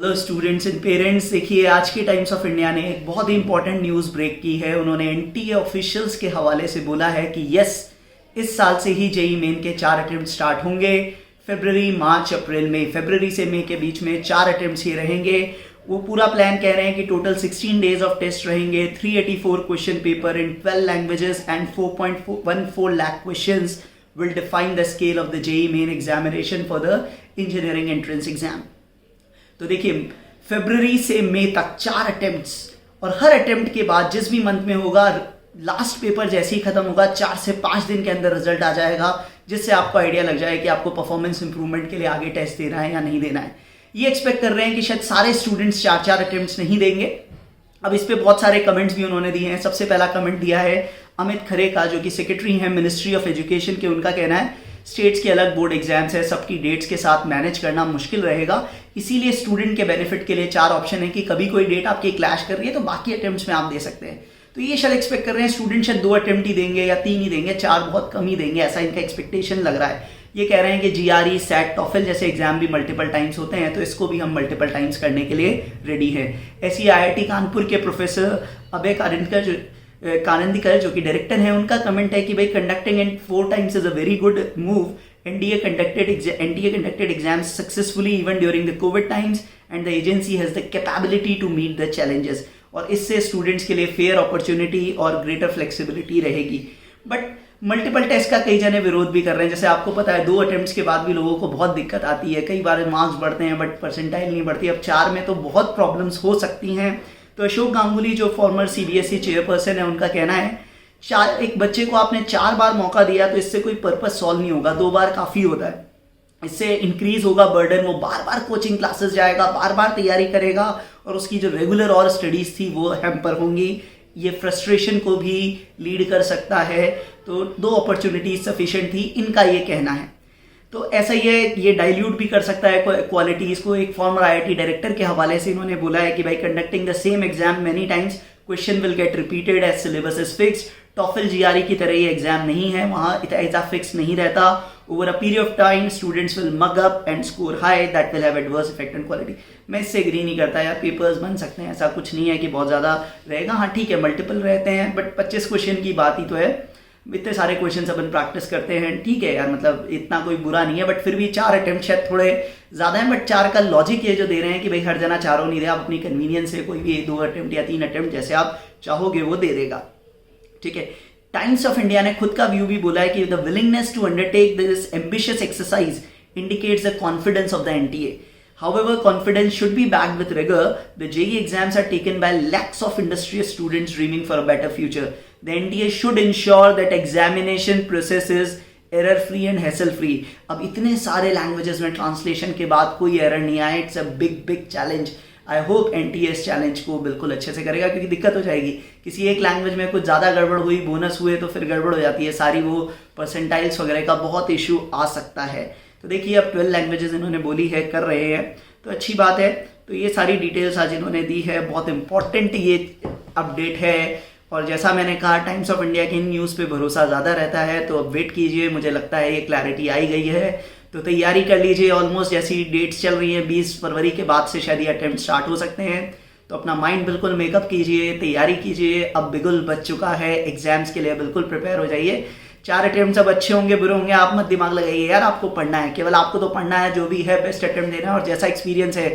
Hello students and parents, देखिए आज के टाइम्स ऑफ इंडिया ने एक बहुत ही इंपॉर्टेंट न्यूज़ ब्रेक की है। उन्होंने एनटीए ऑफिशियल्स के हवाले से बोला है कि यस, इस साल से ही जेई मेन के 4 अटेम्प्ट स्टार्ट होंगे। फरवरी, मार्च, अप्रैल, मई, फरवरी से मई के बीच में 4 अटेम्प्ट्स ही रहेंगे। वो पूरा प्लान कह रहे हैं कि टोटल 16 डेज ऑफ टेस्ट रहेंगे, 384 question paper in 12 languages and 4.14 lakh questions will define the scale of the JEE main examination for the engineering entrance exam। तो देखिए, फरवरी से मई तक 4 अटेम्प्ट्स, और हर अटेम्प्ट के बाद जिस भी मंथ में होगा, लास्ट पेपर जैसे ही खत्म होगा 4 से 5 दिन के अंदर रिजल्ट आ जाएगा, जिससे आपको आइडिया लग जाए कि आपको परफॉर्मेंस इंप्रूवमेंट के लिए आगे टेस्ट देना है या नहीं देना है। ये एक्सपेक्ट कर रहे हैं कि शायद सारे स्टूडेंट्स 4 अटेम्प्ट्स नहीं देंगे। अब इस पे बहुत सारे कमेंट्स भी उन्होंने दिए हैं। सबसे पहला कमेंट दिया है अमित खरे का, जो कि सेक्रेटरी हैं मिनिस्ट्री ऑफ एजुकेशन के। उनका कहना है स्टेट्स के अलग बोर्ड एग्जाम्स है, सबकी डेट्स के साथ मैनेज करना मुश्किल रहेगा, इसीलिए स्टूडेंट के बेनिफिट के लिए 4 ऑप्शन है कि कभी कोई डेट आपकी क्लैश कर रही है तो बाकी अटेम्प्ट्स में आप दे सकते हैं। तो ये शायद एक्सपेक्ट कर रहे हैं स्टूडेंट शायद 2 अटेम्प्ट ही देंगे या 3 ही देंगे, 4 बहुत कम ही देंगे, ऐसा इनका एक्सपेक्टेशन लग रहा है। ये कह रहे हैं कि जीआरई, सैट, टॉफल जैसे एग्जाम भी मल्टीपल टाइम्स होते हैं, तो इसको भी हम मल्टीपल टाइम्स करने के लिए रेडी है। ऐसी आईआईटी कानपुर के प्रोफेसर अभय कानंदीकर जो कि डायरेक्टर हैं, उनका कमेंट है कि भाई conducting in 4 times is a very good move. NTA conducted exams successfully even during the COVID times and the agency has the capability to meet the challenges। और इससे स्टूडेंट्स के लिए फेयर अपॉर्चुनिटी और greater flexibility रहेगी। But multiple test का कई जने विरोध भी कर रहे हैं। जैसे आपको पता है 2 अटेम्प्ट्स के बाद भी लोगों को बहुत दिक्कत आती है, कई बार मार्क्स बढ़ते हैं बट परसेंटाइल नहीं बढ़ती। अब 4 में तो बहुत प्रॉब्लम्स हो सकती हैं। तो अशोक गांगुली जो फॉर्मर सीबीएसई चेयरपर्सन है, उनका कहना है एक बच्चे को आपने 4 बार मौका दिया तो इससे कोई पर्पस सॉल्व नहीं होगा, 2 बार काफ़ी होता है। इससे इंक्रीज होगा बर्डन, वो बार बार कोचिंग क्लासेस जाएगा, बार बार तैयारी करेगा और उसकी जो रेगुलर और स्टडीज थी वो हैम्पर होंगी। ये फ्रस्ट्रेशन को भी लीड कर सकता है। तो 2 अपॉर्चुनिटीज सफिशिएंट थी, इनका ये कहना है। तो ऐसा ये डाइल्यूट भी कर सकता है क्वालिटीज को। एक फॉर्मर आईआईटी डायरेक्टर के हवाले से इन्होंने बोला है कि भाई conducting the same exam many times, question will get repeated as syllabus is fixed. TOEFL GRE की तरह ये एग्जाम नहीं है, वहां इतना फिक्स नहीं रहता। Over a period of time students will mug up and score high, that will have adverse effect on quality. मैं इससे एग्री नहीं करता यार, पेपर्स बन सकते हैं, ऐसा कुछ नहीं है कि बहुत ज्यादा रहेगा। हाँ ठीक है, मल्टीपल रहते हैं, बट 25 क्वेश्चन की बात ही तो है। इतने सारे क्वेश्चन अपन प्रैक्टिस करते हैं, ठीक है यार, मतलब इतना कोई बुरा नहीं है। बट फिर भी 4 अटेम्प्ट शायद थोड़े ज्यादा है। बट 4 का लॉजिक ये जो दे रहे हैं कि भाई हर जना 4 नहीं दे, आप अपनी कन्वीनियंस से कोई भी 2 अटेम्प्ट या 3 अटेम्प्ट जैसे आप चाहोगे वो दे देगा, ठीक है। टाइम्स ऑफ इंडिया ने खुद का व्यू भी बोला है कि the willingness to undertake this ambitious exercise indicates the confidence of the NTA. However, confidence should be backed with rigor. The JEE exams are taken by lakhs of industrious students dreaming for a better future. The NTA should ensure that examination process is error-free and hassle-free. अब इतने सारे languages में translation के बाद कोई error नहीं आए, it's a big challenge. I hope NTA इस चैलेंज को बिल्कुल अच्छे से करेगा, क्योंकि दिक्कत हो जाएगी। किसी एक लैंग्वेज में कुछ ज़्यादा गड़बड़ हुई, बोनस हुए तो फिर गड़बड़ हो जाती है सारी, वो परसेंटाइल्स वगैरह का बहुत इशू आ सकता है। तो देखिए, अब 12 लैंग्वेजेस इन्होंने बोली है, कर रहे हैं, तो अच्छी बात है। तो ये सारी डिटेल्स आज इन्होंने दी है, बहुत इंपॉर्टेंट ये अपडेट है। और जैसा मैंने कहा, टाइम्स ऑफ इंडिया की न्यूज़ पे भरोसा ज़्यादा रहता है, तो अब वेट कीजिए। मुझे लगता है ये क्लैरिटी आई गई है, तो तैयारी कर लीजिए। ऑलमोस्ट जैसी डेट्स चल रही हैं, 20 फरवरी के बाद से शायद ये अटेम्प्ट स्टार्ट हो सकते हैं। तो अपना माइंड बिल्कुल मेकअप कीजिए, तैयारी कीजिए। अब बिगुल बच चुका है, एग्जाम्स के लिए बिल्कुल प्रिपेयर हो जाइए। 4 अटेम्प्ट सब अच्छे होंगे बुरे होंगे आप मत दिमाग लगाइए यार, आपको पढ़ना है, केवल आपको तो पढ़ना है, जो भी है बेस्ट अटेम्प्ट देना है। और जैसा एक्सपीरियंस है,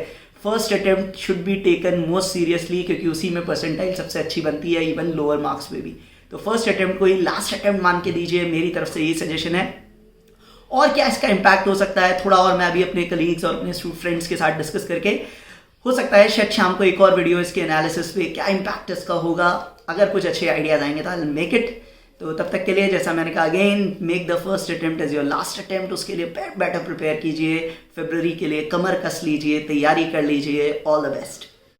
first attempt should be taken most seriously, क्योंकि उसी में परसेंटाइल सबसे अच्छी बनती है, इवन लोअर मार्क्स में भी। तो फर्स्ट अटेम्प्ट को ही लास्ट अटेम्प्ट मान के दीजिए, मेरी तरफ से ये सजेशन है। और क्या इसका इम्पैक्ट हो सकता है, थोड़ा और मैं अभी अपने कलीग्स और अपने फ्रेंड्स के साथ डिस्कस करके, हो सकता है शायद शाम को एक और वीडियो इसके एनालिसिस पे क्या इम्पैक्ट इसका होगा। अगर कुछ अच्छे आइडियाज आएंगे तो आई विल मेक इट। तो तब तक के लिए, जैसा मैंने कहा, again make the first attempt as your last attempt. उसके लिए बेटर प्रिपेयर कीजिए, फरवरी के लिए कमर कस लीजिए, तैयारी कर लीजिए। All the best.